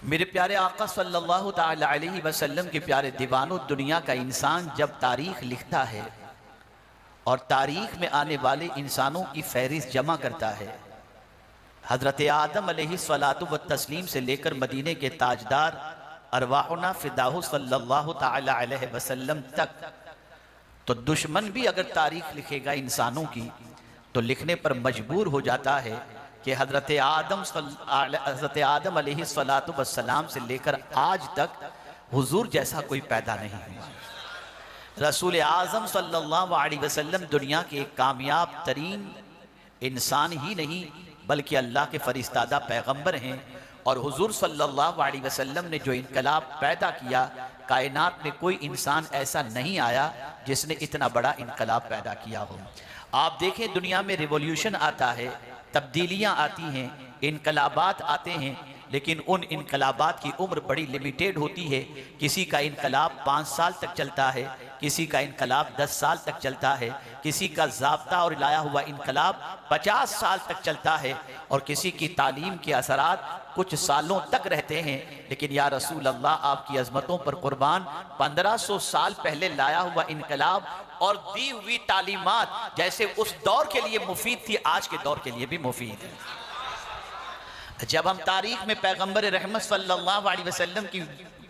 मेरे प्यारे आका सल्लल्लाहु ताला अलैहि वसल्लम के प्यारे दीवानो, दुनिया का इंसान जब तारीख़ लिखता है और तारीख़ में आने वाले इंसानों की फहरिस्त जमा करता है, हज़रत आदम अलैहिस्सलातु व तस्लीम से लेकर मदीने के ताजदार अरवाहुना फ़िदाहु सल्लल्लाहु ताला अलैहि वसल्लम तक, तो दुश्मन भी अगर तारीख़ लिखेगा इंसानों की तो लिखने पर मजबूर हो जाता है कि हज़रत आदम अलैहिस्सलातु वस्सलाम से लेकर आज तक हुजूर जैसा कोई पैदा नहीं हुआ। रसूल आज़म सल्लल्लाहु अलैहि वसल्लम दुनिया के एक कामयाब तरीन इंसान ही नहीं बल्कि अल्लाह के फरिश्तादा पैगंबर हैं, और हुजूर सल्लल्लाहु अलैहि वसल्लम ने जो इनकलाब पैदा किया, कायनात में कोई इंसान ऐसा नहीं आया जिसने इतना बड़ा इनकलाब पैदा किया हो। आप देखें, दुनिया में रिवॉल्यूशन आता है, तब्दीलियां आती हैं, इनकलाबात आते हैं, लेकिन उन इनकलाबात की उम्र बड़ी लिमिटेड होती है। किसी का इनकलाब 5 साल तक चलता है, किसी का इनकलाब 10 साल तक चलता है, किसी का ज़ाब्ता और लाया हुआ इनकलाब 50 साल तक चलता है, और किसी की तालीम के असरात कुछ सालों तक रहते हैं। लेकिन या रसूल अल्लाह, आपकी अज़मतों पर कुर्बान, 1500 साल पहले लाया हुआ इनकलाब और दी हुई तालीमात जैसे उस दौर के लिए मुफीद थी, आज के दौर के लिए भी मुफीद है। जब हम तारीख में पैगंबर रहमत सल्लल्लाहु अलैहि वसल्लम की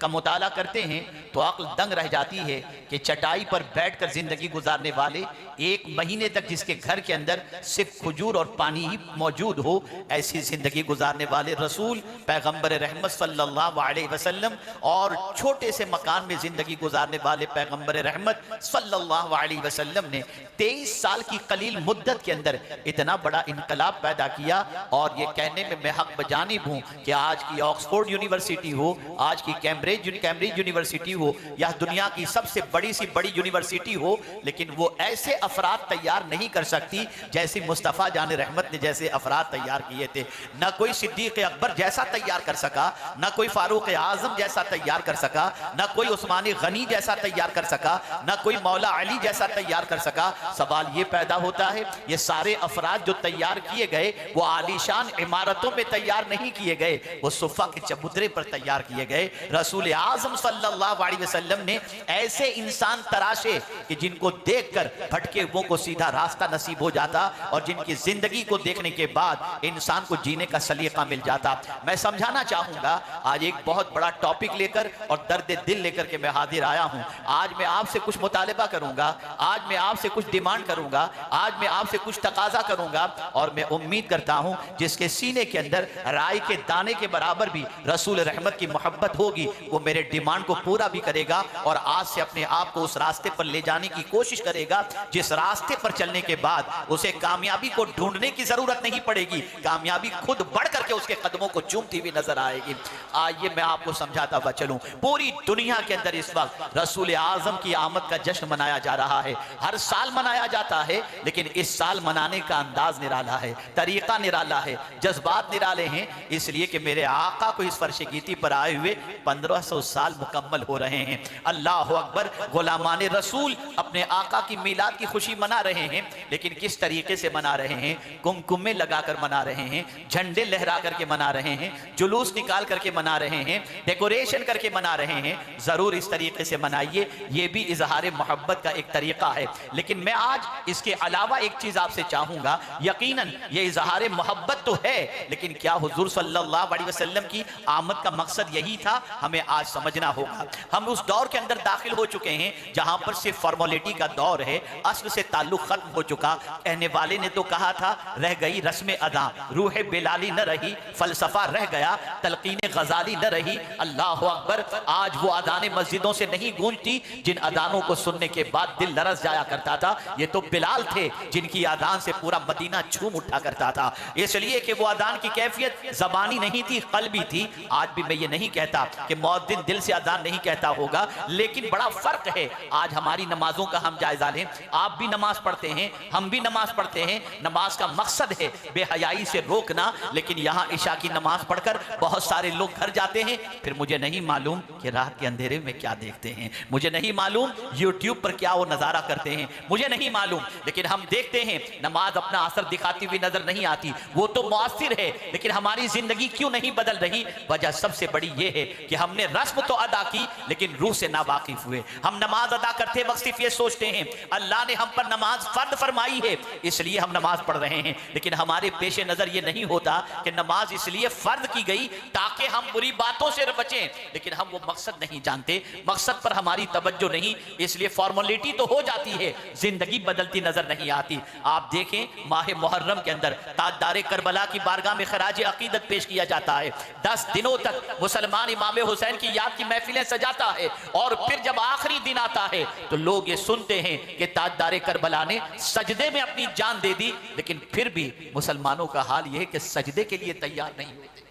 का मुताला करते हैं तो अक्ल दंग रह जाती है कि चटाई पर बैठकर जिंदगी गुजारने वाले, 1 महीने तक जिसके घर के अंदर सिर्फ खजूर और पानी ही मौजूद हो, ऐसी जिंदगी गुजारने वाले रसूल पैगंबर रहमत सल्लल्लाहु अलैहि वसल्लम, और छोटे से मकान में जिंदगी गुजारने वाले पैगंबर रहमत सल्लल्लाहु अलैहि वसल्लम ने 23 साल की कलील मुद्दत के अंदर इतना बड़ा इनकलाब पैदा किया। और ये कहने में मैं हक बजानिब हूँ कि आज की ऑक्सफोर्ड यूनिवर्सिटी हो, आज की कैम्ब्रिज यूनिवर्सिटी हो, या दुनिया की सबसे बड़ी सी बड़ी यूनिवर्सिटी हो, लेकिन वो ऐसे अफराद तैयार नहीं कर सकती जैसे मुस्तफ़ा जान रहमत ने जैसे अफराद तैयार किए थे। न कोई सिद्दीक़ अकबर जैसा तैयार कर सका, न कोई फारूक आज़म जैसा तैयार कर सका, न कोई उस्मानी गनी जैसा तैयार कर सका, न कोई मौला अली जैसा तैयार कर सका। सवाल ये पैदा होता है, ये सारे अफराद जो तैयार किए गए वो आलीशान इमारतों में तैयार नहीं किए गए, वो सुफ़ा के चबूतरे पर तैयार किए गए। रसूल आज़म सल्लल्लाहु अलैहि वसल्लम ने ऐसे इंसान तराशे कि जिनको देखकर भटके हुओं को सीधा रास्ता नसीब हो जाता, और जिनकी जिंदगी को देखने के बाद इंसान को जीने का सलीका मिल जाता। मैं समझाना चाहूंगा, आज एक बहुत बड़ा टॉपिक लेकर और दर्द दिल लेकर के मैं हाजिर आया हूं। आज मैं आपसे कुछ मुतालिबा करूंगा, आज मैं आपसे कुछ डिमांड करूंगा, आज मैं आपसे कुछ तकाजा करूंगा, और मैं उम्मीद करता हूं जिसके सीने के अंदर राई के दाने के बराबर भी रसूल रहमत की मोहब्बत होगी, वो मेरे डिमांड को पूरा भी करेगा, और आज से अपने आप को उस रास्ते पर ले जाने की कोशिश करेगा जिस रास्ते पर चलने के बाद उसे कामयाबी को ढूंढने की जरूरत नहीं पड़ेगी, कामयाबी खुद बढ़ करके उसके कदमों को चूमती हुई नजर आएगी। आइए मैं आपको समझाता हुआ चलूं। पूरी दुनिया के अंदर इस वक्त रसूल आजम की आमद का जश्न मनाया जा रहा है। हर साल मनाया जाता है, लेकिन इस साल मनाने का अंदाज निराला है, तरीका निराला है, जज्बात निराले हैं, इसलिए कि मेरे आका को इस फर्श गीती पर आए हुए 1500 साल मुकम्मल हो रहे हैं। अल्लाह अकबर। गुलामान रसूल अपने आका की मीलाद की खुशी मना रहे हैं, लेकिन किस तरीके से मना रहे हैं? कुमकुमे लगाकर मना रहे हैं, झंडे लहरा करके मना रहे हैं, जुलूस निकाल करके मना रहे हैं, डेकोरेशन करके मना रहे हैं। जरूर इस तरीके से मनाइए, ये भी इजहार मोहब्बत का एक तरीका है। लेकिन मैं आज इसके अलावा एक चीज आपसे चाहूंगा। यकीनन ये इजहार मोहब्बत तो है, लेकिन क्या हुजूर सल्लल्लाहु अलैहि वसल्लम की आमद का मकसद यही था? हमें आज समझना होगा। हम उस दौर के अंदर दाखिल हो चुके हैं जहां पर सिर्फ फॉर्मेलिटी का दौर है, अस्ल से ताल्लुक खत्म हो चुका। कहने वाले ने तो कहा था, रह गई रस्म अदा, रूह बेलाली न रही, फलसफा रह गया, तलकीन गजाली न रही। अल्लाह अकबर। आज वो अदानें मस्जिदों से नहीं गूंजती जिन अदानों को सुनने के बाद दिल लरस जाया करता था। ये तो बिलाल थे जिनकी अदान से पूरा मदीना झूम उठा करता था, इसलिए कि वो अदान की कैफियत जबानी नहीं थी, कल्बी थी। आज भी मैं ये नहीं कहता कि बहुत दिन दिल से अजान नहीं कहता होगा, लेकिन बड़ा फर्क है। आज हमारी नमाजों का हम जायजा लें, आप भी नमाज पढ़ते हैं, हम भी नमाज पढ़ते हैं, नमाज का मकसद है बेहयाई से रोकना, लेकिन यहाँ इशा की नमाज पढ़कर बहुत सारे लोग घर जाते हैं, फिर मुझे नहीं मालूम कि रात के अंधेरे में क्या देखते हैं, मुझे नहीं मालूम यूट्यूब पर क्या वो नजारा करते हैं, मुझे नहीं मालूम, लेकिन हम देखते हैं नमाज अपना असर दिखाती हुई नजर नहीं आती। वो तो मुअस्सिर है, लेकिन हमारी जिंदगी क्यों नहीं बदल रही? वजह सबसे बड़ी ये है कि हमने रस्म तो अदा की, लेकिन रूह से ना वाकिफ हुए। हम नमाज अदा करते वक्त सिर्फ ये सोचते हैं अल्लाह ने हम पर नमाज फर्द फरमाई है इसलिए हम नमाज पढ़ रहे हैं, लेकिन हमारे पेश नजर ये नहीं होता कि नमाज इसलिए फर्द की गई ताकि हम बुरी बातों से बचें, लेकिन हम वो मकसद नहीं जानते, मकसद पर हमारी तवज्जो नहीं, इसलिए फॉर्मेलिटी तो हो जाती है, जिंदगी बदलती नजर नहीं आती। आप देखें माह मुहर्रम के अंदर ताजदारे करबला की बारगाह में खराज अकीदत पेश किया जाता है। 10 दिनों तक मुसलमान इमाम हुसैन की याद की महफिलें सजाता है, और फिर जब आखिरी दिन आता है तो लोग ये सुनते हैं कि ताजदारे करबला ने सजदे में अपनी जान दे दी, लेकिन फिर भी मुसलमानों का हाल यह है कि सजदे के लिए तैयार नहीं होते,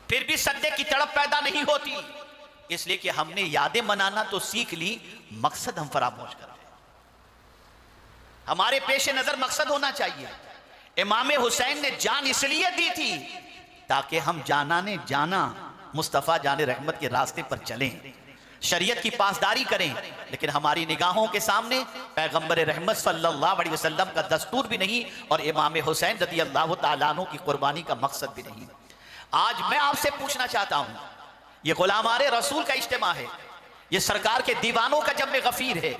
फिर भी सजदे की तड़प पैदा नहीं होती, इसलिए कि हमने यादें मनाना तो सीख ली, मकसद हम फरामोश कर रहे हैं। हमारे पेश नजर मकसद होना चाहिए। इमाम हुसैन ने जान इसलिए दी थी ताकि हम जाना ने जाना मुस्तफ़ा जाने रहमत के रास्ते पर चलें, शरीयत की पासदारी करें, लेकिन हमारी निगाहों के सामने पैगंबर रहमत सल्लल्लाहु अलैहि वसल्लम का दस्तूर भी नहीं और इमाम हुसैन रज़ी अल्लाह तआला अन्हु की कुर्बानी का मकसद भी नहीं। आज मैं आपसे पूछना चाहता हूं, ये गुलामारे रसूल का इज्तिमा है, ये सरकार के दीवानों का जम्मे गफीर है,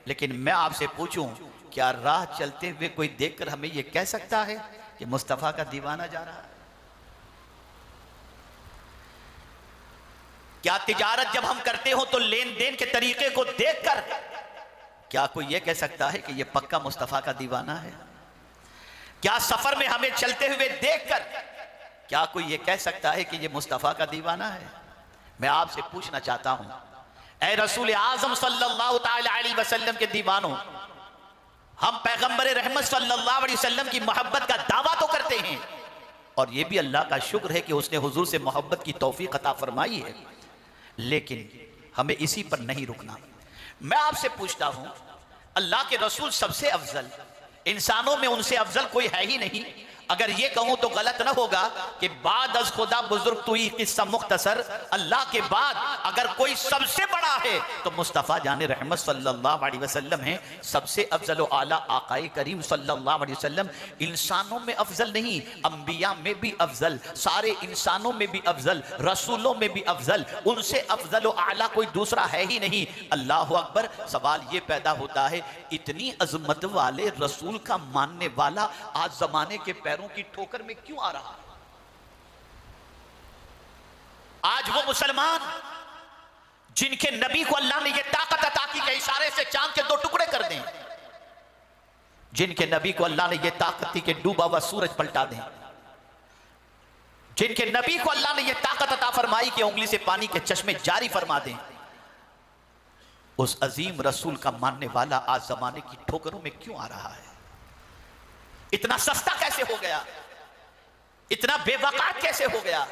लेकिन मैं आपसे पूछूं क्या राह चलते हुए कोई देखकर हमें यह कह सकता है कि मुस्तफा का दीवाना जा रहा है? क्या तिजारत जब हम करते हो तो लेन देन के तरीके को देखकर क्या कोई यह कह सकता है कि यह पक्का मुस्तफा का दीवाना है? क्या सफर में हमें चलते हुए देखकर क्या कोई यह कह सकता है कि यह मुस्तफा का दीवाना है? मैं आपसे पूछना चाहता हूं, ऐ रसूल आजम सल्लल्लाहु तआला अलैहि वसल्लम के दीवानों, हम पैगंबर रहमत सल्लल्लाहु अलैहि वसल्लम की मोहब्बत का दावा तो करते हैं, और यह भी अल्लाह का शुक्र है कि उसने हुजूर से मोहब्बत की तौफीक अता फरमाई है, लेकिन हमें इसी पर नहीं रुकना। मैं आपसे पूछता हूं, अल्लाह के रसूल सबसे अफजल, इंसानों में उनसे अफजल कोई है ही नहीं। अगर ये कहूं तो गलत ना होगा कि बाद अज खुदा बुजुर्ग तुई किस्सा मुख्तसर, अल्लाह के बाद अगर कोई सबसे बड़ा है तो मुस्तफ़ा जाने रहमत सल्लल्लाहु अलैहि वसल्लम है। सबसे अफजल आला आकाए करीम सल्लल्लाहु अलैहि वसल्लम इंसानों में अफजल नहीं, अंबिया में भी अफजल, सारे इंसानों में भी अफजल, रसूलों में भी अफजल, उनसे अफजल आला कोई दूसरा है ही नहीं। अल्लाह अकबर। सवाल ये पैदा होता है, इतनी अजमत वाले रसूल का मानने वाला आज जमाने के पैरों की ठोकर में क्यों आ रहा है? आज वो मुसलमान जिनके नबी को अल्लाह ने यह ताकत अता की कि इशारे से चांद के 2 टुकड़े कर दें, जिनके नबी को अल्लाह ने यह ताकत दी कि डूबा हुआ सूरज पलटा दें, जिनके नबी को अल्लाह ने यह ताकत अता फरमाई कि उंगली से पानी के चश्मे जारी फरमा दें, उस अजीम रसूल का मानने वाला आज जमाने की ठोकरों में क्यों आ रहा है? इतना सस्ता कैसे हो गया? इतना बेवकात कैसे हो गया?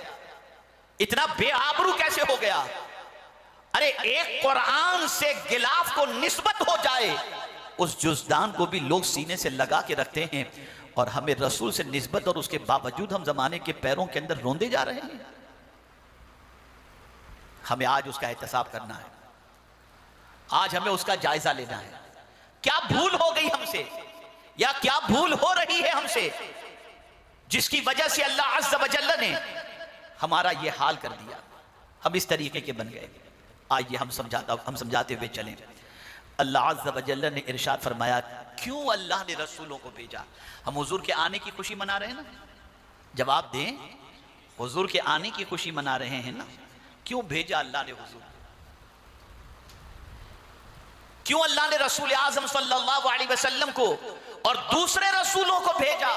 इतना बेआबरू कैसे हो गया? अरे एक कुरान से गिलाफ को निस्बत हो जाए, उस जुज़दान को भी लोग सीने से लगा के रखते हैं, और हमें रसूल से निस्बत और उसके बावजूद हम जमाने के पैरों के अंदर रोंदे जा रहे हैं। हमें आज उसका एहतसाब करना है, आज हमें उसका जायजा लेना है। क्या भूल हो गई हमसे, या क्या भूल हो रही है हमसे, जिसकी वजह से अल्लाह अज़्ज़ व जल्ल ने हमारा ये हाल कर दिया, हम इस तरीके के बन गए। आइए हम समझाते हुए चलें। अल्लाह अज़्ज़ व जल्ल ने इरशाद फरमाया, क्यों अल्लाह ने रसूलों को भेजा? हम हुजूर के आने की खुशी मना रहे हैं ना, जवाब दें, हुजूर के आने की खुशी मना रहे हैं ना, क्यों भेजा अल्लाह ने हुजूर? क्यों अल्लाह ने रसूल आज़म सल्लल्लाहु अलैहि वसल्लम को और दूसरे रसूलों को भेजा?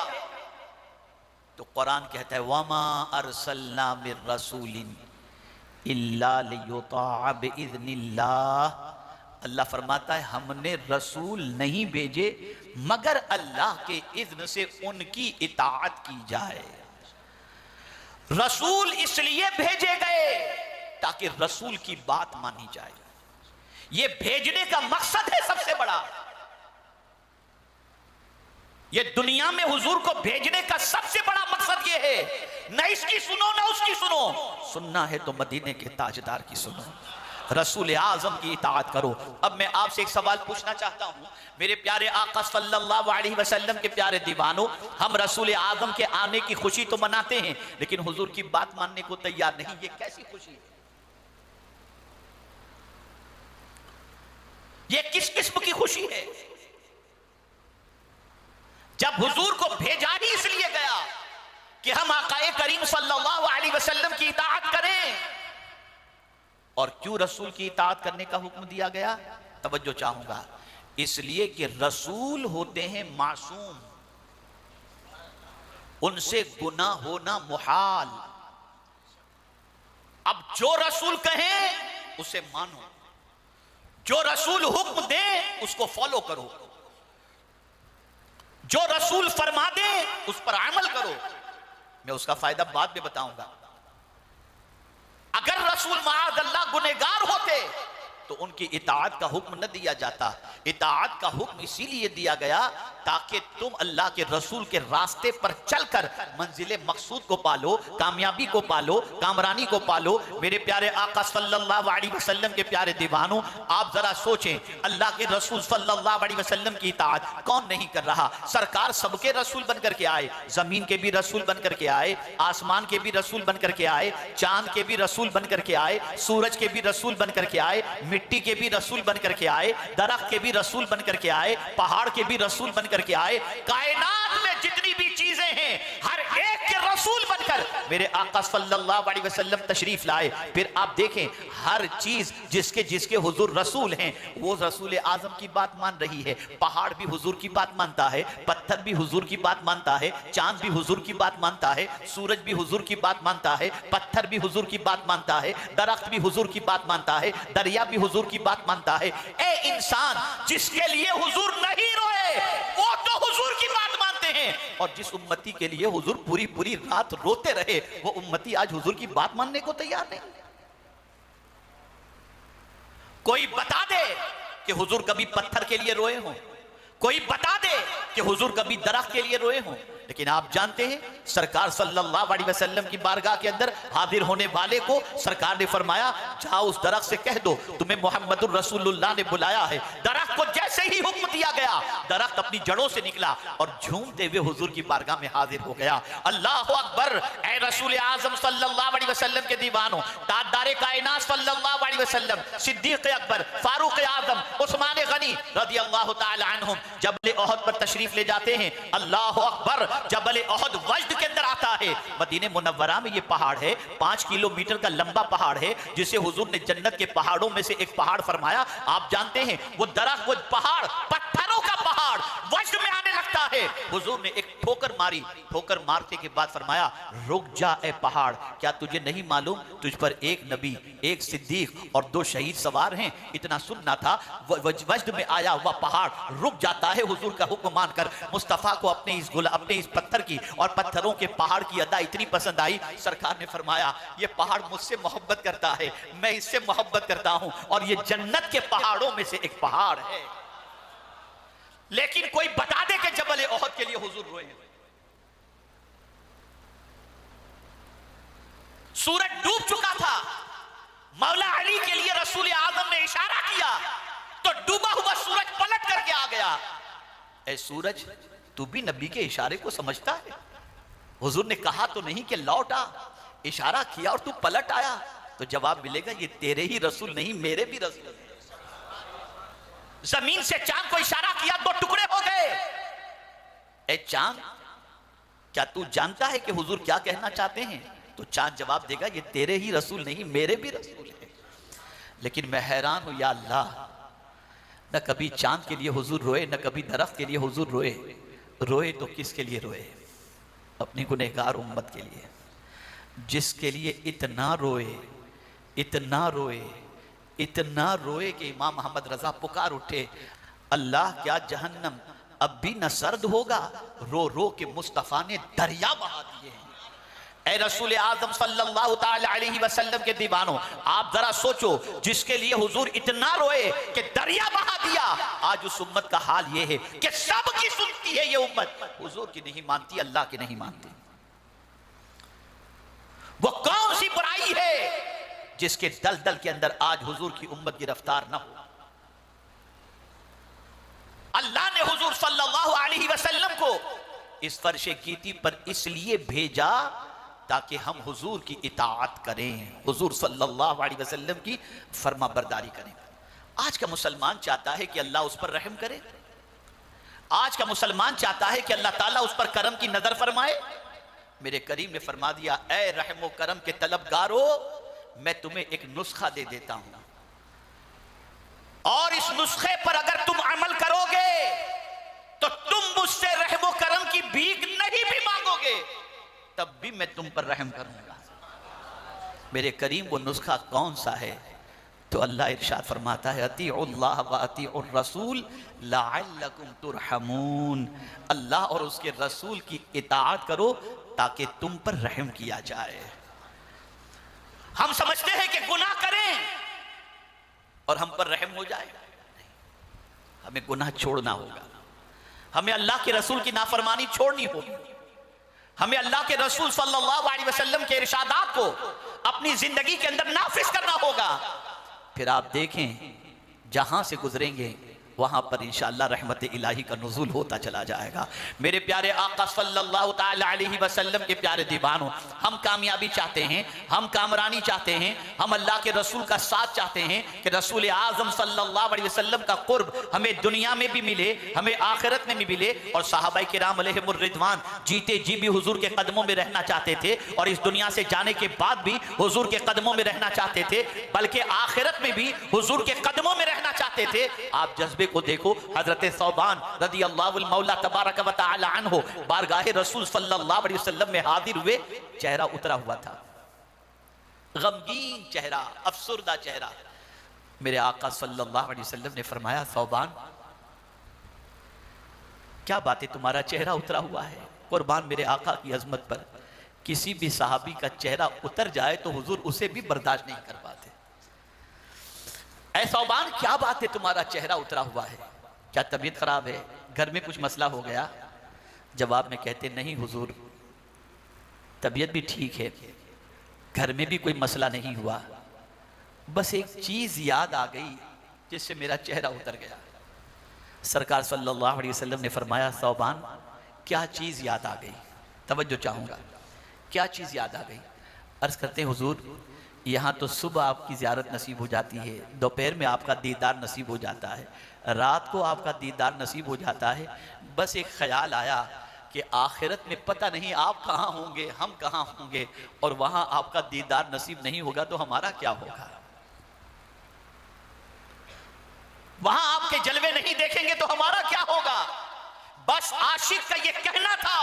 तो कुरान कहता है, वमा अरसलना मिर रसूलिन इल्ला लियुताअ बिइज़्निल्लाह। अल्लाह फरमाता है, हमने रसूल नहीं भेजे मगर अल्लाह के इज़्न से उनकी इताअत की जाए। रसूल इसलिए भेजे गए ताकि रसूल की बात मानी जाए। ये भेजने का मकसद है सबसे बड़ा। ये दुनिया में हुजूर को भेजने का सबसे बड़ा मकसद ये है, न इसकी सुनो न उसकी सुनो, सुनना है तो मदीने के ताजदार की सुनो, रसूल आजम की इताअत करो। अब मैं आपसे एक सवाल पूछना चाहता हूं, मेरे प्यारे आका सल्लल्लाहु अलैहि वसल्लम के प्यारे दीवानों, हम रसूल आजम के आने की खुशी तो मनाते हैं लेकिन हुजूर की बात मानने को तैयार नहीं। ये कैसी खुशी है? ये किस किस्म की खुशी है? जब हुजूर को भेजा ही इसलिए गया कि हम आकाए करीम सल्लल्लाहु अलैहि वसल्लम की इताअत करें। और क्यों रसूल की इताअत करने का हुक्म दिया गया? तवज्जो चाहूंगा, इसलिए कि रसूल होते हैं मासूम, उनसे गुनाह होना मुहाल। अब जो रसूल कहें उसे मानो, जो रसूल हुक्म दे उसको फॉलो करो, जो रसूल फरमा दे उस पर अमल करो। मैं उसका फायदा बाद में बताऊंगा। अगर रसूल माअज़ल्लाह गुनहगार होते तो उनकी इताअत का हुक्म न दिया जाता। इताअत का हुक्म इसीलिए दिया गया ताकि तुम अल्लाह के रसूल के रास्ते पर चलकर मंजिले मकसूद को पालो, कामयाबी को पालो, कामरानी को पालो। मेरे प्यारे आका सल्लल्लाहु अलैहि वसल्लम के प्यारे दीवानों, आप जरा सोचें, अल्लाह के रसूल सल्लल्लाहु अलैहि वसल्लम की इताअत कौन नहीं कर रहा? सरकार सबके रसूल बनकर के आए, जमीन के भी रसूल बनकर के आए, आसमान के भी रसूल बनकर के आए, चांद के भी रसूल बनकर के आए, सूरज के भी रसूल बनकर के आए, मिट्टी के भी रसूल बनकर के आए, दरख्त के भी रसूल बनकर के आए, पहाड़ के भी रसूल बनकर के आए। कायनात में जितनी भी चीजें हैं हर एक के रसूल बनकर मेरे आका सल्लल्लाहु अलैहि वसल्लम तशरीफ लाए। फिर आप देखें, हर चीज जिसके जिसके हुजूर रसूल हैं वो रसूल आजम की बात मान रही है। पहाड़ भी हुजूर की बात मानता है, पत्थर भी हुजूर की बात मानता है, चांद भी हुजूर की बात मानता है, सूरज भी हुजूर की बात मानता है, पत्थर भी हुजूर की बात मानता है, दरख्त भी हुजूर की बात मानता है, दरिया भी हुजूर की बात मानता है। ए इंसान, जिसके लिए हुजूर नहीं रोए वो तो हुजूर की बात मानते हैं, और जिस उम्मती के लिए हुजूर पूरी पूरी रात रोते रहे वो उम्मती आज हुजूर की बात मानने को तैयार नहीं। कोई बता दे कि हुजूर कभी पत्थर के लिए रोए हों, कोई बता दे कि हुजूर कभी दरख्त के लिए रोए हों। लेकिन आप जानते हैं, सरकार सल्लल्लाहु अलैहि वसल्लम की बारगाह के अंदर हाजिर होने वाले को सरकार ने फरमाया, जाओ उस दरख्त से कह दो तुम्हें मोहम्मदुर रसूलुल्लाह ने बुलाया है। दरख्त को जैसे ही हुक्म दिया गया, दरख्त अपनी जड़ों से निकला और झूमते हुए हुजूर की बारगाह में हाजिर हो गया। अल्लाहु अकबर। ए रसूल आजम सल्लल्लाहु अलैहि वसल्लम के दीवानों, ताजदारे कायनात सल्लल्लाहु अलैहि वसल्लम, सिद्दीक अकबर, फारूक आजम, उस्मान गनी रज़ियल्लाहु ताला अन्हुम जबल ओहद पर तशरीफ ले जाते हैं। अल्लाहु अकबर। जबल ओहद वज्द के अंदर आता है। मदीने मुनव्वरा में ये पहाड़ है, 5 किलोमीटर का लंबा पहाड़ है, जिसे हुजूर ने जन्नत के पहाड़ों में से एक पहाड़ फरमाया। आप जानते हैं वो दरख्त, वो पहाड़, पत्थरों का पहाड़ वज्द में आने लगता है। हुजूर ने एक ठोकर मारी, ठोकर मारने के बाद फरमाया, रुक जा ए पहाड़, क्या तुझे नहीं मालूम तुझ पर एक नबी, एक सिद्दीक और 2 शहीद सवार हैं? इतना सुनना था। वज्द में आया हुआ पहाड़ रुक जाता है हुजूर का हुक्म मानकर। मुस्तफा को अपने इस पत्थर की और पत्थरों के पहाड़ की अदा इतनी पसंद आई, सरकार ने फरमाया, ये पहाड़ मुझसे मोहब्बत करता है, मैं इससे मोहब्बत करता हूं, और ये जन्नत के पहाड़ों में से एक पहाड़ है। लेकिन कोई बता दे कि जबल ओहद के लिए हुजूर रोए। सूरज डूब चुका था, मौला अली के लिए रसूल आजम ने इशारा किया तो डूबा हुआ सूरज पलट करके आ गया। ए सूरज, तू भी नबी के इशारे को समझता है? हुजूर ने कहा तो नहीं कि लौट आ, इशारा किया और तू पलट आया, तो जवाब मिलेगा ये तेरे ही रसूल नहीं मेरे भी रसूल। जमीन से चांद को इशारा किया, 2 टुकड़े हो गए। ए चांद, क्या तू जानता है कि हुजूर क्या कहना चाहते हैं? तो चांद जवाब देगा, ये तेरे ही रसूल नहीं मेरे भी रसूल है। लेकिन मैं हैरान हूं, या अल्लाह, न कभी चांद के लिए हुजूर रोए, न कभी दरख्त के लिए हुजूर रोए। रोए तो किसके लिए रोए? अपनी गुनहगार उम्मत के लिए, जिसके लिए इतना रोए, इतना रोए, इतना रोए कि इमाम मोहम्मद रजा पुकार उठे, अल्लाह क्या जहन्नम अब भी न सर्द होगा? रो रो के मुस्तफ़ा ने दरिया बहा दिए हैं। ए रसूल आज़म सल्लल्लाहु ताला अलैहि वसल्लम के दीवानों, आप जरा सोचो, जिसके लिए हुजूर इतना रोए कि दरिया बहा दिया, आज उस उम्मत का हाल ये है कि सबकी सुनती है ये उम्मत, हुजूर की नहीं मानती, अल्लाह की नहीं मानती। वो कौन सी बुराई है जिसके दलदल के अंदर आज हुजूर की उम्मत गिरफ्तार ना हो। अल्लाह ने हुजूर सल्लल्लाहु अलैहि वसल्लम को इस फर्शे कीती पर इसलिए भेजा ताकि हम हुजूर की इताअत करें, हुजूर सल्लल्लाहु अलैहि वसल्लम की फर्मा बरदारी करें। आज का मुसलमान चाहता है कि अल्लाह उस पर रहम करे, आज का मुसलमान चाहता है कि अल्लाह ताला उस पर करम की नजर फरमाए। मेरे करीम ने फरमा दिया, ऐ रहम व करम के तलबगारो, मैं तुम्हें एक नुस्खा दे देता हूं, और इस नुस्खे पर अगर तुम अमल करोगे तो तुम मुझसे रहम व करम की भीख नहीं भी मांगोगे, तब भी मैं तुम पर रहम करूंगा। मेरे करीम वो नुस्खा कौन सा है? तो अल्लाह इरशाद फरमाता है, अतीउल्लाह व अतीउर रसूल लअल्लकुम तुरहमून, अल्लाह और उसके रसूल की इताअत करो ताकि तुम पर रहम किया जाए। हम समझते हैं कि गुनाह करें और हम पर रहम हो जाए, हमें गुनाह छोड़ना होगा, हमें अल्लाह के रसूल की नाफरमानी छोड़नी होगी, हमें अल्लाह के रसूल सल्लल्लाहु अलैहि वसल्लम के इरशादात को अपनी जिंदगी के अंदर नाफिज करना होगा। फिर आप देखें, जहां से गुजरेंगे वहां पर इंशाअल्लाह रहमत इलाही का नुज़ूल होता चला जाएगा। मेरे प्यारे आका सल्लल्लाहु ताला अलैहि वसल्लम के प्यारे दीवानों, हम कामयाबी चाहते हैं, हम कामरानी चाहते हैं, हम अल्लाह के रसूल का साथ चाहते हैं कि रसूल आज़म सल्लल्लाहु अलैहि वसल्लम का कुर्ब हमें दुनिया में भी मिले, हमें आखिरत में भी मिले। और सहाबाए किराम अलैहिमुर रिदवान जीते जी भी हुजूर के कदमों में रहना चाहते थे, और इस दुनिया से जाने के बाद भी हुजूर के कदमों में रहना चाहते थे, बल्कि आखिरत में भी हुजूर के कदमों में रहना चाहते थे। आप जज्बे को देखो, हजरत सौबान रदी अल्लाह मौला तबारक व तआला अन्हु बारगाह रसूल सल्लल्लाहु अलैहि वसल्लम में हाजिर हुए, चेहरा उतरा हुआ था, गमगीन चेहरा, अफसुर्दा चेहरा। मेरे आका सल्लल्लाहु अलैहि वसल्लम ने फरमाया, सौबान क्या बात है, तुम्हारा चेहरा उतरा हुआ है? कुर्बान मेरे आका की अजमत पर, किसी भी सहाबी का चेहरा उतर जाए तो हुजूर उसे भी बर्दाश्त नहीं कर पाते। ऐ सौबान क्या बात है, तुम्हारा चेहरा उतरा हुआ है, क्या तबीयत खराब है, घर में कुछ मसला हो गया? जवाब में कहते, नहीं हुजूर, तबीयत भी ठीक है, घर में भी कोई मसला नहीं हुआ, बस एक चीज याद आ गई जिससे मेरा चेहरा उतर गया। सरकार सल्लल्लाहु अलैहि वसल्लम ने फरमाया, सौबान क्या चीज याद आ गई? तवज्जो चाहूंगा, क्या चीज याद आ गई? अर्ज करते हैं, हुजूर यहाँ तो सुबह आपकी ज़ियारत नसीब हो जाती है, दोपहर में आपका दीदार नसीब हो जाता है, रात को आपका दीदार नसीब हो जाता है, बस एक ख्याल आया कि आखिरत में पता नहीं आप कहाँ होंगे, हम कहाँ होंगे, और वहाँ आपका दीदार नसीब नहीं होगा तो हमारा क्या होगा? वहाँ आपके जलवे नहीं देखेंगे तो हमारा क्या होगा? बस आशिक का ये कहना था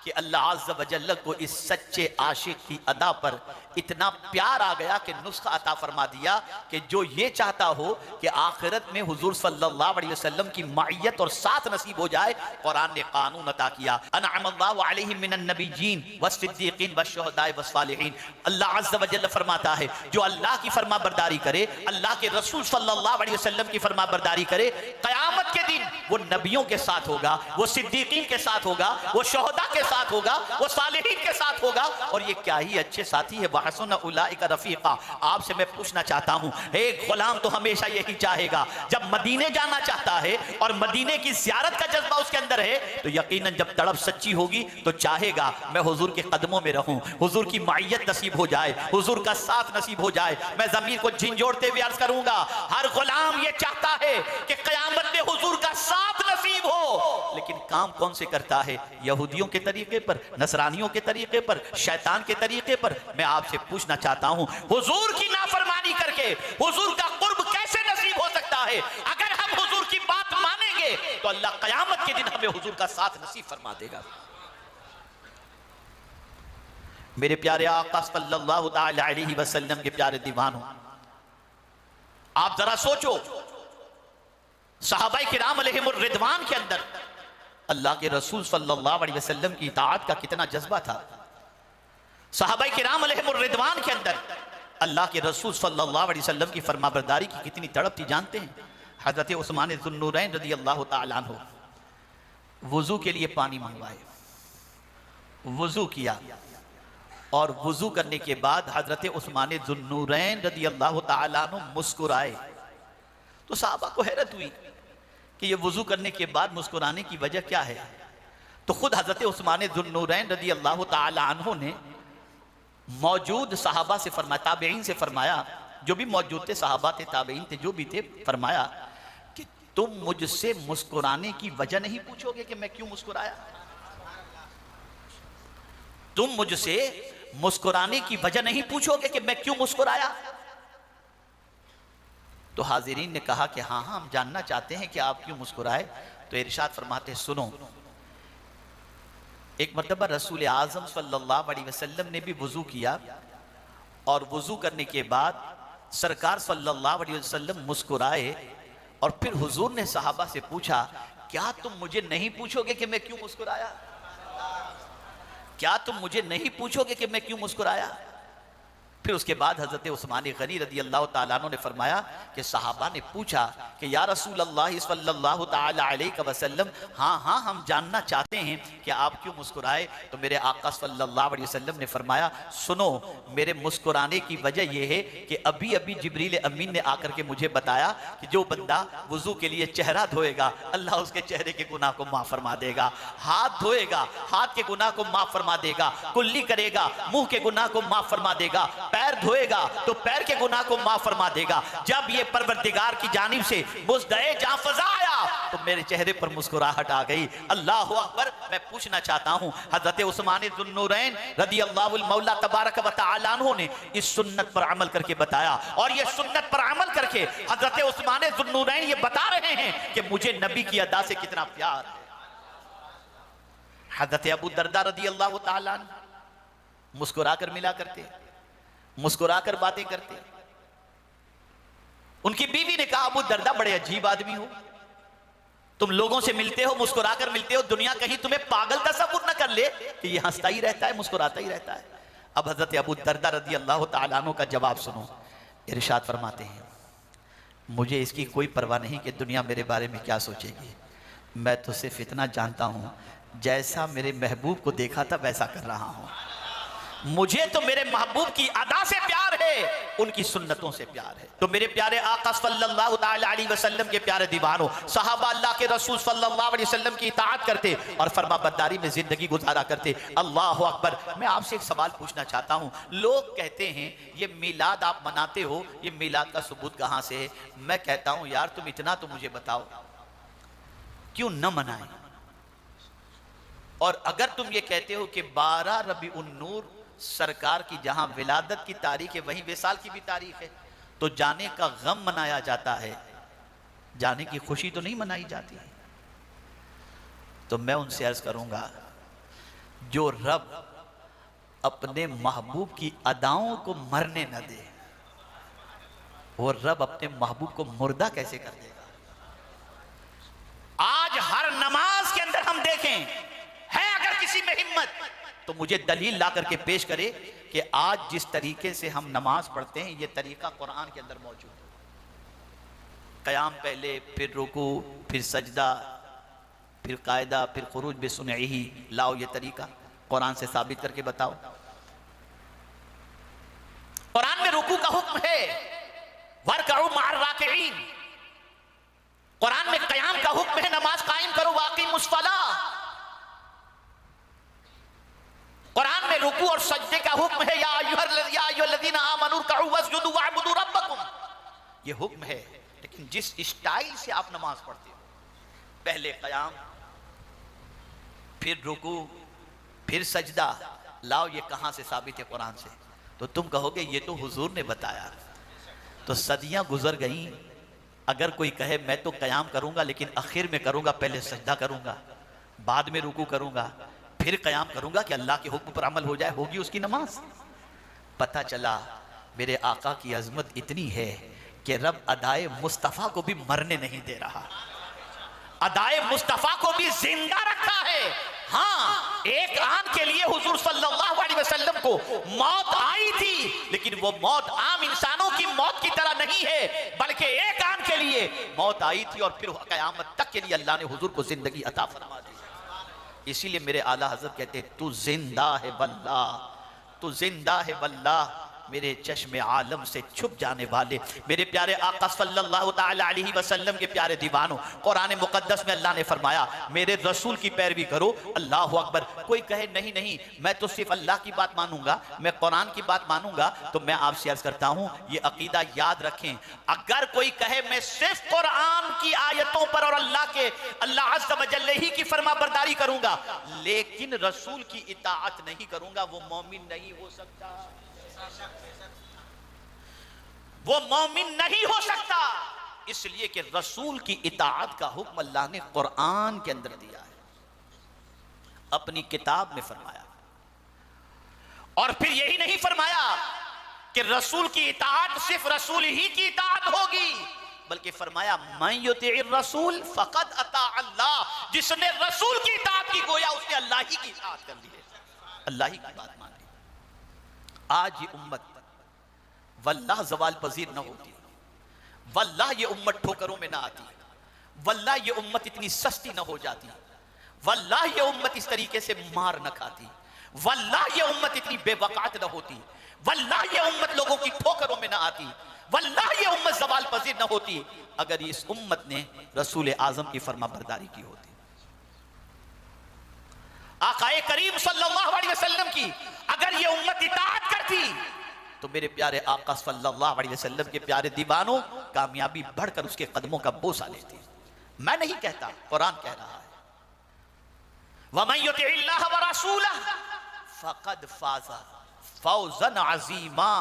कि अल्लाह अज़्ज़ व जल्ल को इस सच्चे आशिक की अदा पर इतना प्यार आ गया कि नुस्खा अता फरमा दिया कि जो ये चाहता हो कि आखिरत में हुजूर सल्लल्लाहु अलैहि वसल्लम की माइयत और साथ नसीब हो जाए, कुरान ने कानून अता किया, अनअमल्लाहु अलैहिम मिनन नबिय्यीन वस्सिद्दीकीन वश्शुहदाए वस्सालिहीन। अल्लाह अज़्ज़ व जल्ल फरमाता है, जो अल्लाह की फरमा बरदारी करे, अल्लाह के रसूल सल्लल्लाहु अलैहि वसल्लम की फरमा बरदारी करे, क़यामत के दिन वो नबियों के साथ होगा, वो सिद्दीकीन के साथ होगा, वो शुहदा के साथ होगा, वो सालिहीन के साथ होगा। और ये क्या ही अच्छे साथी है, वहसुन उलाइका रफीका। आपसे मैं पूछना चाहता हूं, एक गुलाम तो हमेशा यही चाहेगा, जब मदीने जाना चाहता है और मदीने की ज़ियारत का जज्बा उसके अंदर है, तो यकीनन जब तड़प सच्ची होगी तो चाहेगा मैं हुजूर के कदमों में रहूं, हुजूर की माइयत नसीब हो जाए, हुजूर का साथ नसीब हो जाए। मैं ज़मीर को झिंझोड़ते हुए अर्ज करूंगा, हर गुलाम ये चाहता है कि क़यामत में हुजूर का साथ नसीब हो, लेकिन काम कौन से करता है? यहूदियों के तरीके पर, नसरानियों के तरीके पर, शैतान के तरीके पर। मैं आपसे पूछना चाहता हूं, हुजूर की नाफरमानी करके हुजूर का कुर्ब कैसे नसीब हो सकता है? अगर हम हुजूर की बात मानेंगे तो अल्लाह कयामत के दिन हमें हुजूर का साथ नसीब फरमा देगा। मेरे प्यारे आका सल्लल्लाहु अलैहि वसल्लम के प्यारे दीवानों, आप जरा सोचो, सहाबाए किराम अलैहिमुर रिदवान के अंदर अल्लाह के रसूल सल्लल्लाहु अलैहि वसल्लम की इताअत का कितना जज्बा था। सहाबाए किराम अलैहिमुर रिदवान के अंदर अल्लाह के रसूल सल्लल्लाहु अलैहि वसल्लम की फरमाबरदारी की कितनी तड़प थी जानते हैं? हज़रत उस्मान ज़ुन्नूरैन रज़ी अल्लाह तआला अन्हु वुज़ू के लिए पानी मंगवाए, वुज़ू किया और वुज़ू करने के बाद हज़रत उस्मान ज़ुन्नूरैन रज़ी अल्लाह तआला अन्हु मुस्कुराए। तो सहाबा को हैरत हुई कि ये वुज़ू करने के बाद मुस्कुराने की वजह क्या है? तो खुद हज़रत उस्मान ज़ुन्नूरैन रज़ी अल्लाह तआला अन्हु ने मौजूद सहाबा से फरमाया, ताबईन से फरमाया, जो भी मौजूद थे सहाबा थे, ताबईन थे, जो भी थे, फरमाया कि तुम मुझसे मुस्कुराने की वजह नहीं पूछोगे कि मैं क्यों मुस्कुराया? तुम मुझसे मुस्कुराने की वजह नहीं पूछोगे कि मैं क्यों मुस्कुराया? तो हाजिरीन ने कहा कि हाँ हाँ हम जानना चाहते हैं कि आप क्यों मुस्कुराए। तो इरशाद फरमाते, सुनो, एक मरतबा रसूल आज़म सल्लल्लाहु अलैहि वसल्लम ने भी वुज़ू किया और वुज़ू करने के बाद सरकार सल्लल्लाहु अलैहि वसल्लम मुस्कुराए और फिर हुजूर ने सहाबा से पूछा, क्या तुम मुझे नहीं पूछोगे कि मैं क्यों मुस्कुराया? क्या तुम मुझे नहीं पूछोगे कि मैं क्यों मुस्कुराया? फिर उसके बाद हज़रत उस्मान गनी रज़ी अल्लाह तआला अन्हु ने फरमाया कि सहाबा ने पूछा कि या रसूल अल्लाह सल्लल्लाहु तआला अलैहि वसल्लम, हाँ हाँ हम जानना चाहते हैं कि आप क्यों मुस्कुराए। तो मेरे आका सल्लल्लाहु अलैहि वसल्लम ने फरमाया, सुनो, मेरे मुस्कुराने की वजह यह है कि अभी अभी जिब्रील अमीन ने आकर के मुझे बताया कि जो बंदा वुज़ू के लिए चेहरा धोएगा अल्लाह उसके चेहरे के गुनाह को माफ़ फरमा देगा, हाथ धोएगा हाथ के गुनाह को माफ़ फरमा देगा, कुल्ली करेगा मुंह के गुनाह को माफ़ फरमा देगा, पैर धोएगा तो पैर के गुनाह को माफ फरमा देगा। जब ये परवरदिगार की जानिब से मुज़दए जां फज़ा आया तो मेरे चेहरे पर मुस्कुराहट आ गई। अल्लाहु अकबर। मैं पूछना चाहता हूं, हज़रत उस्मान ज़ुन्नूरैन रज़ी अल्लाहुल मौला तबारक व तआला अन्हु ने इस सुन्नत पर अमल करके बताया और ये सुन्नत पर अमल करके हज़रत उस्मान ज़ुन्नूरैन ये बता रहे हैं कि मुझे नबी की अदा से कितना प्यार है। हज़रत अबू दरदा रज़ी अल्लाह तआला अन्हु मुस्कुराकर मिला करते, मुस्कुराकर बातें करते। उनकी बीवी ने कहा, अबू दरदा बड़े अजीब आदमी हो, तुम लोगों से मिलते हो मुस्कुराकर मिलते हो, दुनिया कहीं तुम्हें पागल तसव्वुर न कर ले कि ये हंसता ही रहता है मुस्कुराता ही रहता है। अब हजरत अबू दरदा रज़ी अल्लाह तआला अन्हु का जवाब सुनो। इरशाद फरमाते हैं, मुझे इसकी कोई परवाह नहीं कि दुनिया मेरे बारे में क्या सोचेगी, मैं तो सिर्फ इतना जानता हूं जैसा मेरे महबूब को देखा था वैसा कर रहा हूं। मुझे तो मेरे महबूब की अदा से प्यार है, उनकी सुन्नतों से प्यार है। तो मेरे प्यारे आका सल्लल्लाहु अलैहि वसल्लम के प्यारे दीवानों, सहाबा अल्लाह के रसूल सल्लल्लाहु अलैहि वसल्लम की इताअत करते और फरमाबरदारी में जिंदगी गुजारा करते। अल्लाह अकबर। मैं आपसे एक सवाल पूछना चाहता हूँ, लोग कहते हैं ये मीलाद आप मनाते हो, ये मीलाद का सबूत कहाँ से है? मैं कहता हूँ यार तुम इतना तो मुझे बताओ, क्यों न मनाएं? और अगर तुम ये कहते हो कि 12 रबीउन नूर सरकार की जहां विलादत की तारीख है वहीं विसाल की भी तारीख है, तो जाने का गम मनाया जाता है, जाने की खुशी तो नहीं मनाई जाती है। तो मैं उनसे अर्ज करूंगा, जो रब अपने महबूब की अदाओं को मरने न दे, वो रब अपने महबूब को मुर्दा कैसे कर देगा? आज हर नमाज के अंदर हम देखें है अगर किसी में हिम्मत तो मुझे दलील ला करके पेश करे कि आज जिस तरीके से हम नमाज पढ़ते हैं ये तरीका कुरान के अंदर मौजूद है। क़याम पहले, फिर रुकू, फिर सजदा, फिर कायदा, फिर खुरूज बिसुनही, लाओ ये तरीका कुरान से साबित करके बताओ। कुरान में रुकू का हुक्म है, वरकऊ मअर राकिईन। कुरान में क़याम का हुक्म है, नमाज कायम करो, वाक़िमुस सलाह। कुरान में रुकू और सजदे का हुक्म है, या अय्युहल्लज़ीना आमनू रकऊ वस्जुदू वअबुदू रब्बकुम। ये हुक्म है, लेकिन जिस स्टाइल से आप नमाज पढ़ते हो, पहले क़याम, फिर रुकू, फिर सजदा, लाओ ये कहां से साबित है? कुरान से। तो तुम कहोगे ये तो हुजूर ने बताया। तो सदियां गुजर गई, अगर कोई कहे मैं तो क़याम करूंगा लेकिन आखिर में करूंगा, पहले सजदा करूंगा, बाद में रुकू करूंगा, फिर क़याम करूंगा कि अल्लाह के हुक्म पर अमल हो जाए, होगी उसकी नमाज। पता चला मेरे आका की अजमत इतनी है कि रब अदाए मुस्तफ़ा को भी मरने नहीं दे रहा, अदाए मुस्तफ़ा को भी जिंदा रखा है। हाँ, एक आन के लिए हुजूर सल्लल्लाहु अलैहि वसल्लम को मौत आई थी, लेकिन वो मौत आम इंसानों की मौत की तरह नहीं है, बल्कि एक आन के लिए मौत आई थी और फिर क़यामत तक के लिए अल्लाह ने हुजूर को जिंदगी अता फरमा दी। इसीलिए मेरे आला हजरत कहते हैं, तू जिंदा है वल्लाह, तू जिंदा है वल्लाह, मेरे चश्मे आलम से छुप जाने वाले मेरे प्यारे आका सल्लल्लाहु ताला अलैहि वसल्लम के प्यारे दीवानों, कुरान मुकद्दस में अल्लाह ने फरमाया मेरे रसूल की पैरवी करो। अल्लाह अकबर। कोई कहे नहीं नहीं मैं तो सिर्फ अल्लाह की बात मानूंगा, मैं कुरान की बात मानूंगा, तो मैं आपसे अर्ज करता हूं ये अकीदा याद रखें। अगर कोई कहे मैं सिर्फ कुरान की आयतों पर और अल्लाह अज़्ज़ व जल्ल ही की फरमाबरदारी करूंगा, लेकिन रसूल की इताअत नहीं करूंगा, वो मोमिन नहीं हो सकता, वो मोमिन नहीं हो सकता। इसलिए कि रसूल की इताअत का हुक्म अल्लाह ने कुरान के अंदर दिया है, अपनी किताब में फरमाया। और फिर यही नहीं फरमाया कि रसूल की इताअत सिर्फ रसूल ही की इताअत होगी, बल्कि फरमाया मैं युतिइर रसूल फक़द अता अल्लाह, जिसने रसूल की इताअत की गोया उसने अल्लाह ही की इताअत कर ली है, अल्लाह ही की बात मान ली। आज ये उम्मत वल्लाह ज़वाल पजीर न होती, वल्लाह ये उम्मत ठोकरों में ना आती, वल्लाह ये उम्मत इतनी सस्ती न हो जाती, वल्लाह ये उम्मत इस तरीके से मार न खाती, वल्लाह ये उम्मत इतनी बेवकात न होती, वल्लाह ये उम्मत लोगों की ठोकरों में न आती, वल्लाह ये उम्मत ज़वाल पजीर न होती अगर इस उम्मत ने रसूल आज़म की फरमाबरदारी की होती, आकाए करीम सल्लल्लाहु अलैहि वसल्लम की अगर ये उम्मत इताअत करती, तो मेरे प्यारे आका सल्लल्लाहु अलैहि वसल्लम के प्यारे दीवानों कामयाबी बढ़कर उसके कदमों का बोसा लेती। मैं नहीं कहता, कुरान कह रहा है वमन युतिइल्लाह व रसूलह फक़द फाज़ा फौज़न अज़ीमा,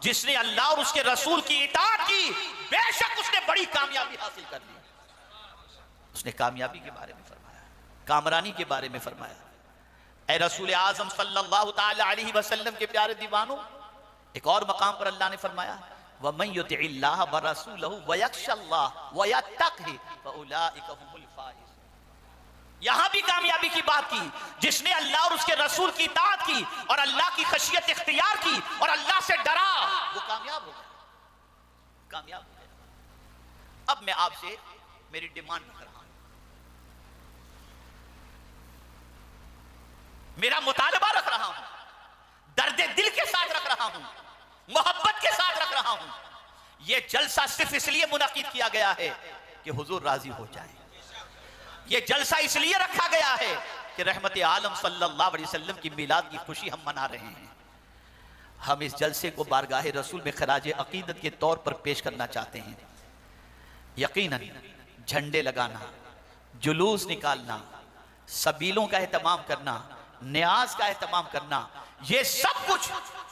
जिसने अल्लाह और उसके रसूल की इताअत की बेशक उसने बड़ी कामयाबी हासिल कर ली। उसने कामयाबी के बारे में फरमाया, कामरानी के बारे में फरमाया। ऐ रसूल आज़म सल्लल्लाहु ताला अलैहि वसल्लम के प्यारे दीवानों, एक और मकाम पर अल्लाह ने फरमाया वमन युतिइल्लाह व रसूलहु व यख्शल्लाह व यत्तक़ि फउलाइका हुमुल फाइज़ून। यहां भी कामयाबी की बात की, जिसने अल्लाह और उसके रसूल की इताअत की और अल्लाह की खशियत इख्तियार की और अल्लाह से डरा, वो कामयाब हो गया, कामयाब हो गया। अब मैं आपसे मेरी डिमांड कर रहा हूं, मेरा मुतालबा रख रहा हूं, दर्द दिल के साथ रख रहा हूं, मोहब्बत के साथ रख रहा हूं। यह जलसा सिर्फ इसलिए मुनाकिद किया गया है कि हुजूर राजी हो जाए। यह जलसा इसलिए रखा गया है कि रहमत आलम सल्लल्लाहु अलैहि वसल्लम की मिलाद की खुशी हम मना रहे हैं। हम इस जलसे को बारगाह रसूल में खराज अकीदत के तौर पर पेश करना चाहते हैं। यकीनन झंडे लगाना, जुलूस निकालना, सबीलों का एहतमाम करना, न्याज का एहतमाम करना, ये सब कुछ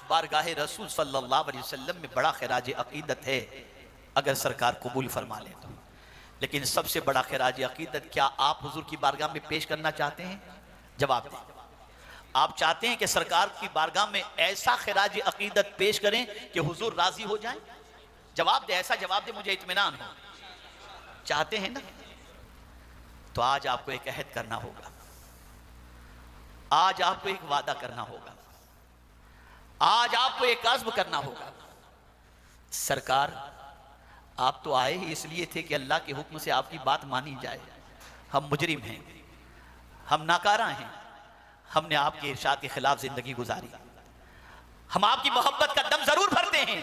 बारगाह रसूल सल्लल्लाहु अलैहि वसल्लम में बड़ा खराज अकीदत है अगर सरकार कबूल फरमा ले तो। लेकिन सबसे बड़ा खराज अकीदत क्या आप हुजूर की बारगाह में पेश करना चाहते हैं? जवाब दें। आप चाहते हैं कि सरकार की बारगाह में ऐसा खराज अकीदत पेश करें कि हुजूर राजी हो जाएं? जवाब दे, ऐसा जवाब दे, मुझे इत्मीनान हो। चाहते हैं ना? तो आज आपको एक अहद करना होगा, आज आपको एक वादा करना होगा, आज आपको एक अज़्म करना होगा। सरकार, आप तो आए ही इसलिए थे कि अल्लाह के हुक्म से आपकी बात मानी जाए। हम मुजरिम हैं, हम नाकारा हैं, हमने आपके इरशाद के खिलाफ जिंदगी गुजारी। हम आपकी मोहब्बत का दम जरूर भरते हैं,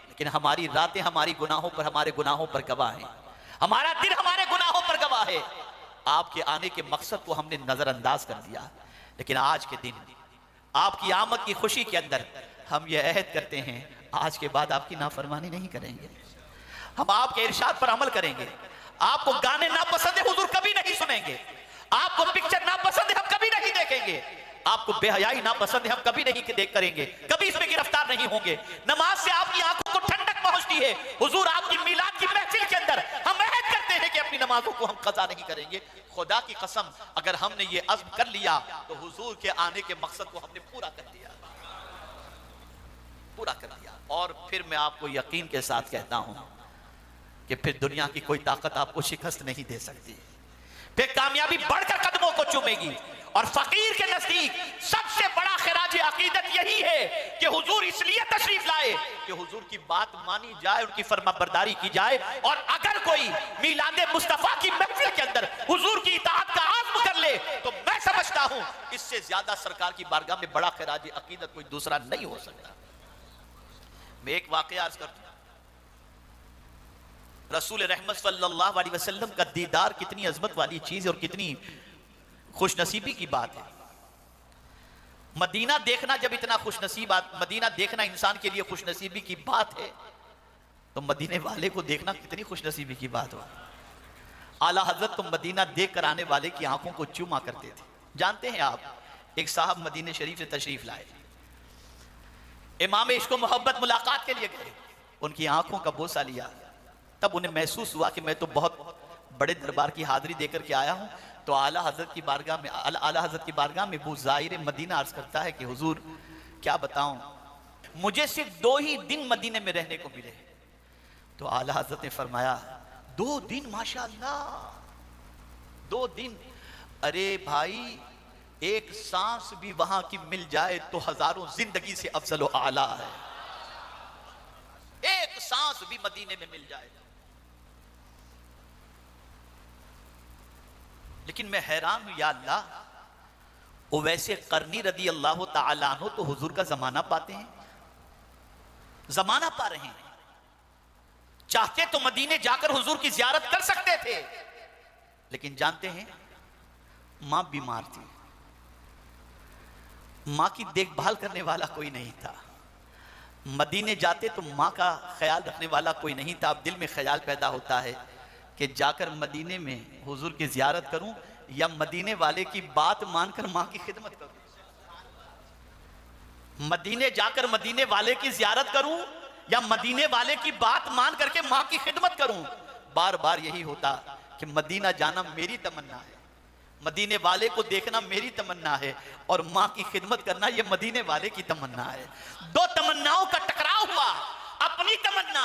लेकिन हमारी रातें हमारी गुनाहों पर, हमारे गुनाहों पर गवाह हैं, हमारा दिल हमारे गुनाहों पर गवाह है। आपके आने के मकसद को हमने नजरअंदाज कर दिया, लेकिन आज के दिन आपकी आमद की खुशी के अंदर हम ये अहद करते हैं आज के बाद आपकी नाफरमानी नहीं करेंगे, हम आपके इरशाद पर अमल करेंगे। आपको गाने नापसंद है हुजूर कभी नहीं सुनेंगे, आपको पिक्चर नापसंद है हम कभी नहीं देखेंगे, आपको बेहयाई नापसंद है हम कभी नहीं देख करेंगे, कभी इसमें गिरफ्तार नहीं होंगे। नमाज से आपकी आंखों को ठंडक पहुंचती है हुजूर, आपकी मिलाद की महफिल के अंदर हम अहद करते हैं कि अपनी नमाजों को हम कज़ा नहीं करेंगे। खुदा की कसम, अगर हमने ये अज़्म कर लिया तो हुजूर के आने के मकसद को हमने पूरा कर दिया, पूरा कर दिया। और फिर मैं आपको यकीन के साथ कहता हूं कि फिर दुनिया की कोई ताकत आपको शिकस्त नहीं दे सकती, फिर कामयाबी बढ़कर कदमों को चूमेगी और फकीर के नजदीक सबसे बड़ा खिराज अकीदत यही है कि हुजूर इसलिए तशरीफ लाए कि हुजूर की बात मानी जाए, उनकी फरमाबरदारी की जाए। और अगर कोई मिलाद मुस्तफा की महफिल के अंदर हुजूर की इताअत का आज़्म कर ले तो मैं समझता हूं इससे ज्यादा सरकार की बारगाह में बड़ा खिराज अकीदत कोई दूसरा नहीं हो सकता। मैं एक वाकया अर्ज करता हूं। रसूल रहमत सल्लल्लाहु अलैहि वसल्लम का दीदार कितनी अजमत वाली चीज और कितनी खुशनसीबी की बात है। मदीना देखना जब इतना खुशनसीब, मदीना देखना इंसान के लिए खुशनसीबी की बात है, तो मदीने वाले को देखना कितनी खुशनसीबी की बात हो। आला हजरत तो मदीना देख कर आने वाले की आंखों को चूमा करते थे। जानते हैं आप, एक साहब मदीने शरीफ से तशरीफ लाए, इमाम इश्क व मोहब्बत मुलाकात के लिए गए, उनकी आंखों का बोसा लिया। तब उन्हें महसूस हुआ कि मैं तो बहुत बड़े दरबार की हाजिरी देकर के आया हूँ। तो आला हजरत की बारगाह में वो ज़ाहिर मदीना अर्ज करता है कि हुजूर क्या बताऊं, मुझे सिर्फ 2 ही दिन मदीने में रहने को मिले। तो आला हजरत ने फरमाया 2 दिन, माशाअल्लाह 2 दिन। अरे भाई, एक सांस भी वहां की मिल जाए तो हजारों जिंदगी से अफजल व आला है। एक सांस भी मदीने में मिल जाए। लेकिन मैं हैरान हूं, या अल्लाह, वो वैसे करनी रदी अल्लाह ताला अन्हु तो हुजूर का जमाना पाते हैं, जमाना पा रहे हैं। चाहते तो मदीने जाकर हुजूर की जियारत कर सकते थे, लेकिन जानते हैं मां बीमार थी, मां की देखभाल करने वाला कोई नहीं था। मदीने जाते तो मां का ख्याल रखने वाला कोई नहीं था। अब दिल में ख्याल पैदा होता है कि जाकर मदीने में हुजूर की जियारत करूं या मदीने वाले की बात मानकर मां की खिदमत करूं। मदीने जाकर मदीने वाले की जियारत करूं या मदीने वाले की बात मान करके मां की खिदमत करूं। बार बार यही होता कि मदीना जाना मेरी तमन्ना है, मदीने वाले को देखना मेरी तमन्ना है, और मां की खिदमत करना यह मदीने वाले की तमन्ना है। 2 तमन्नाओं का टकराव हुआ, अपनी तमन्ना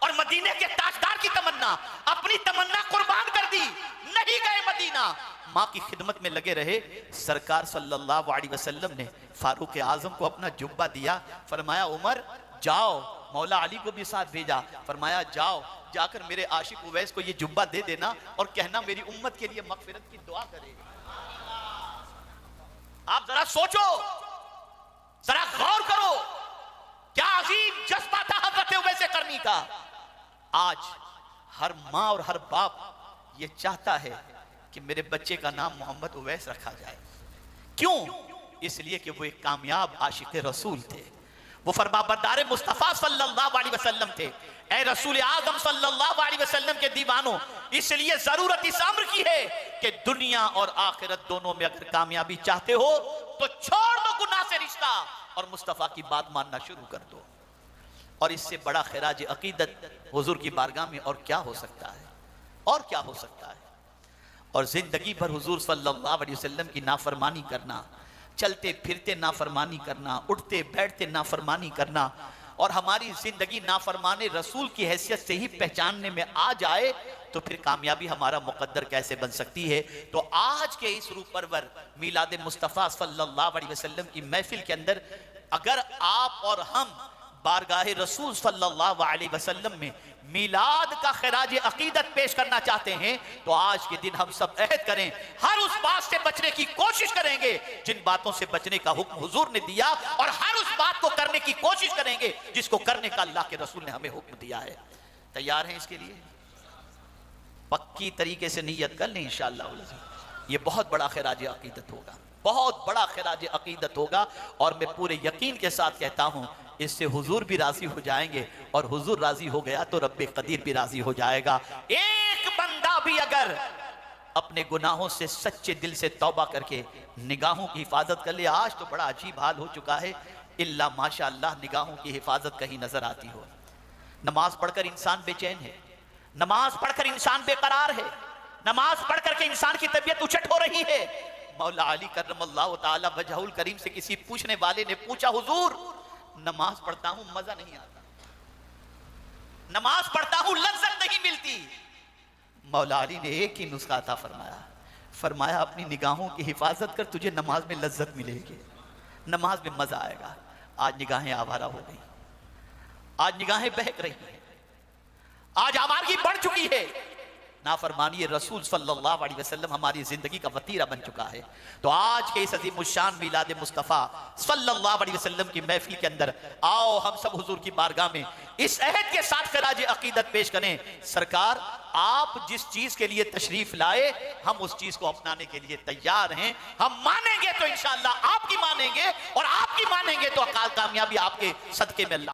और मदीने के ताजदार की तमन्ना। अपनी तमन्ना कुर्बान कर दी, नहीं गए मदीना, मां की खिदमत में लगे रहे। सरकार सल्लल्लाहु अलैहि वसल्लम ने फारूक आजम को अपना जुब्बा दिया, फरमाया उमर जाओ, मौला अली को भी साथ भेजा, फरमाया जाओ जाकर मेरे आशिक उवैस को ये जुब्बा दे देना और कहना मेरी उम्मत के लिए मगफिरत की दुआ करे। आप जरा सोचो, जरा गौर करो, क्या अजीम जज्बा था हजरत उवैस करनी का। आज हर माँ और हर बाप ये चाहता है कि मेरे बच्चे का नाम मोहम्मद उवैस रखा जाए। क्यों? इसलिए कि वो एक कामयाब आशिक रसूल थे, वो फरमाबरदार मुस्तफा सल्लल्लाहु अलैहि वसल्लम थे। ऐ रसूल आज़म सल्लल्लाहु अलैहि वसल्लम के दीवानों, इसलिए जरूरत इस अम्र की है कि दुनिया और आखिरत दोनों में अगर कामयाबी चाहते हो तो छोड़ दो गुनाह से रिश्ता और मुस्तफा की बात मानना शुरू कर दो। और इससे बड़ा खिराज अकीदत हुजूर की बारगाह में और क्या हो सकता है, और क्या हो सकता है। और जिंदगी भर हुजूर सल्लल्लाहु अलैहि वसल्लम की नाफरमानी करना, चलते फिरते नाफरमानी करना, उठते बैठते नाफरमानी करना, और हमारी जिंदगी नाफरमाने रसूल की हैसियत से ही पहचानने में आ जाए तो फिर कामयाबी हमारा मुकद्दर कैसे बन सकती है। तो आज के इस रूह परवर मिलाद मुस्तफ़ा सल्लल्लाहु अलैहि वसल्लम की महफिल के अंदर अगर आप और हम बारगाह रसूल सल्लल्लाहु अलैहि वसल्लम में मिलाद का खिराज अकीदत पेश करना चाहते हैं तो आज के दिन हम सब अहद करें, हर उस बात से बचने की कोशिश करेंगे जिन बातों से बचने का हुक्म हुजूर ने दिया, और हर उस बात को करने की कोशिश करेंगे जिसको करने का अल्लाह के रसूल ने हमें हुक्म दिया है। तैयार हैं इसके लिए? पक्की तरीके से नियत कर लें इंशाअल्लाह। ये बहुत बड़ा खिराज अकीदत होगा, बहुत बड़ा खिराज अकीदत होगा, और मैं पूरे यकीन के साथ कहता हूं इससे हुजूर भी राजी हो जाएंगे, और हुजूर राजी हो गया तो रब्बे कदीर भी राजी हो जाएगा। एक बंदा भी अगर अपने गुनाहों से सच्चे दिल से तौबा करके निगाहों की हिफाजत कर ले, आज तो बड़ा अजीब हाल हो चुका है, इल्ला माशाअल्लाह निगाहों की हिफाजत कहीं नजर आती हो। नमाज पढ़कर इंसान बेचैन है, नमाज पढ़कर इंसान बेकरार है, नमाज पढ़कर के इंसान की तबीयत उचट हो रही है। मौला अली करमल्लाहु ताला वजहुल करीम से किसी पूछने वाले ने पूछा, हुजूर नमाज पढ़ता हूं मजा नहीं आता, नमाज पढ़ता हूं लज्जत नहीं मिलती। मौला अली ने एक ही नुस्खा अता फरमाया, फरमाया अपनी निगाहों की हिफाजत कर, तुझे नमाज में लज्जत मिलेगी, नमाज में मजा आएगा। आज निगाहें आवारा हो गई, आज निगाहें बहक रही हैं, आज आवारगी बढ़ चुकी है। नाफरमानी रसूल सल्लल्लाहु अलैहि वसल्लम हमारी जिंदगी का वतीरा बन चुका है। तो आज के इस अजीम उश्शान मिलाद मुस्तफ़ा सल्लल्लाहु अलैहि वसल्लम की महफिल के अंदर आओ हम सब हुजूर की बारगाह में इस अहद के साथ खराज अकीदत पेश करें, सरकार आप जिस चीज के लिए तशरीफ लाए हम उस चीज को अपनाने के लिए तैयार हैं। हम मानेंगे तो इंशाअल्लाह आपकी मानेंगे, और आपकी मानेंगे तो अकाल कामयाबी आपके सदके में अल्लाह